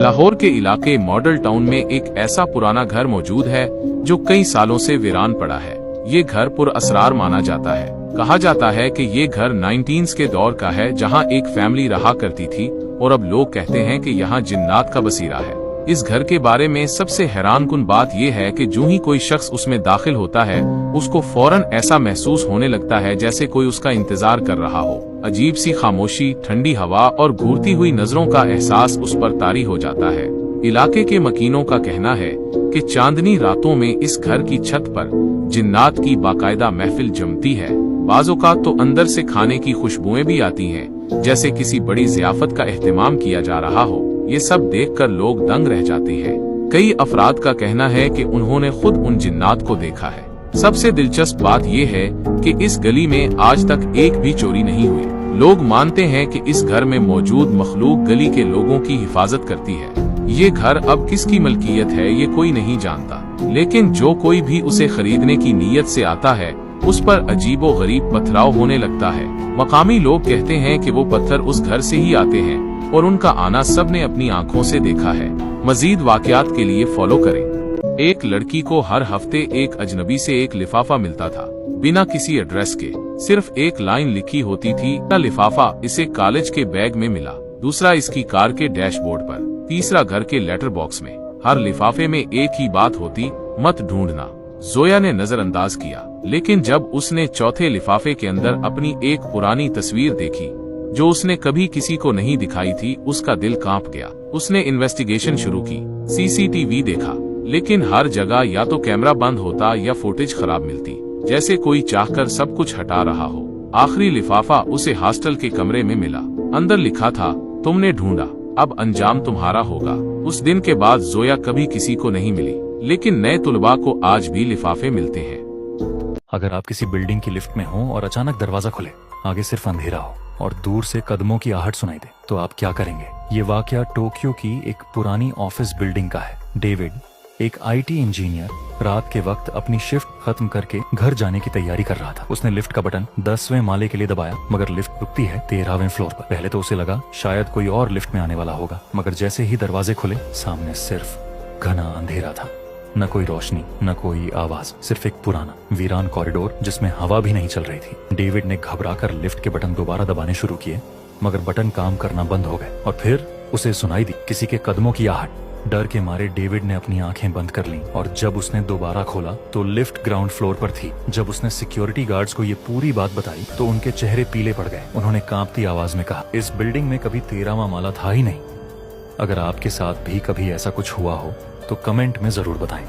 लाहौर के इलाके model town में एक ऐसा पुराना घर मौजूद है जो कई सालों से वीरान पड़ा है। ये घर पुरअसरार माना जाता है। कहा जाता है कि ये घर 19 के दौर का है, जहां एक फैमिली रहा करती थी और अब लोग कहते हैं कि यहाँ जिन्नात का बसीरा है। इस घर के बारे में सबसे हैरानकुन बात यह है कि जो ही कोई शख्स उसमें दाखिल होता है, उसको फौरन ऐसा महसूस होने लगता है जैसे कोई उसका इंतजार कर रहा हो। अजीब सी खामोशी, ठंडी हवा और घूरती हुई नजरों का एहसास उस पर तारी हो जाता है। इलाके के मकीनों का कहना है कि चांदनी रातों में इस घर की छत पर जिन्नात की बाकायदा महफिल जमती है। बाज़-औक़ात तो अंदर से खाने की खुशबुएं भी आती हैं, जैसे किसी बड़ी ज़ियाफत का एहतमाम किया जा रहा हो। ये सब देखकर लोग दंग रह जाते हैं। कई अफराद का कहना है कि उन्होंने खुद उन जिन्नात को देखा है। सबसे दिलचस्प बात यह है कि इस गली में आज तक एक भी चोरी नहीं हुई। लोग मानते हैं कि इस घर में मौजूद मखलूक गली के लोगों की हिफाजत करती है। ये घर अब किसकी मलकियत है ये कोई नहीं जानता, लेकिन जो कोई भी उसे खरीदने की नीयत से आता है, उस पर अजीबो गरीब पथराव होने लगता है। मकामी लोग कहते हैं कि वो पत्थर उस घर से ही आते हैं और उनका आना सबने अपनी आंखों से देखा है। मजीद वाकयात के लिए फॉलो करें। एक लड़की को हर हफ्ते एक अजनबी से एक लिफाफा मिलता था, बिना किसी एड्रेस के। सिर्फ एक लाइन लिखी होती थी। लिफाफा इसे कॉलेज के बैग में मिला, दूसरा इसकी कार के डैशबोर्ड पर, तीसरा घर के लेटर बॉक्स में। हर लिफाफे में एक ही बात होती, मत ढूंढना। जोया ने नजरअंदाज किया, लेकिन जब उसने चौथे लिफाफे के अंदर अपनी एक पुरानी तस्वीर देखी जो उसने कभी किसी को नहीं दिखाई थी, उसका दिल कांप गया। उसने इन्वेस्टिगेशन शुरू की, सीसीटीवी देखा, लेकिन हर जगह या तो कैमरा बंद होता या फुटेज खराब मिलती, जैसे कोई चाहकर सब कुछ हटा रहा हो। आखिरी लिफाफा उसे हॉस्टल के कमरे में मिला। अंदर लिखा था, तुमने ढूंढा, अब अंजाम तुम्हारा होगा। उस दिन के बाद जोया कभी किसी को नहीं मिली, लेकिन नए तुलबा को आज भी लिफाफे मिलते हैं। अगर आप किसी बिल्डिंग की लिफ्ट में हो और अचानक दरवाजा खुले, आगे सिर्फ अंधेरा हो और दूर से कदमों की आहट सुनाई दे, तो आप क्या करेंगे? ये वाकया टोक्यो की एक पुरानी ऑफिस बिल्डिंग का है। डेविड, एक आईटी इंजीनियर, रात के वक्त अपनी शिफ्ट खत्म करके घर जाने की तैयारी कर रहा था। उसने लिफ्ट का बटन 10वें माले के लिए दबाया, मगर लिफ्ट रुकती है 13वें फ्लोर पर। पहले तो उसे लगा शायद कोई और लिफ्ट में आने वाला होगा, मगर जैसे ही दरवाजे खुले, सामने सिर्फ घना अंधेरा था। न कोई रोशनी, न कोई आवाज, सिर्फ एक पुराना वीरान कॉरिडोर जिसमें हवा भी नहीं चल रही थी। डेविड ने घबराकर लिफ्ट के बटन दोबारा दबाने शुरू किए, मगर बटन काम करना बंद हो गए और फिर उसे सुनाई दी किसी के कदमों की आहट। डर के मारे डेविड ने अपनी आंखें बंद कर लीं और जब उसने दोबारा खोला तो लिफ्ट ग्राउंड फ्लोर पर थी। जब उसने सिक्योरिटी गार्ड्स को ये पूरी बात बताई तो उनके चेहरे पीले पड़ गए। उन्होंने कांपती आवाज में कहा, इस बिल्डिंग में कभी 13वां माला था ही नहीं। अगर आपके साथ भी कभी ऐसा कुछ हुआ हो तो कमेंट में जरूर बताएं।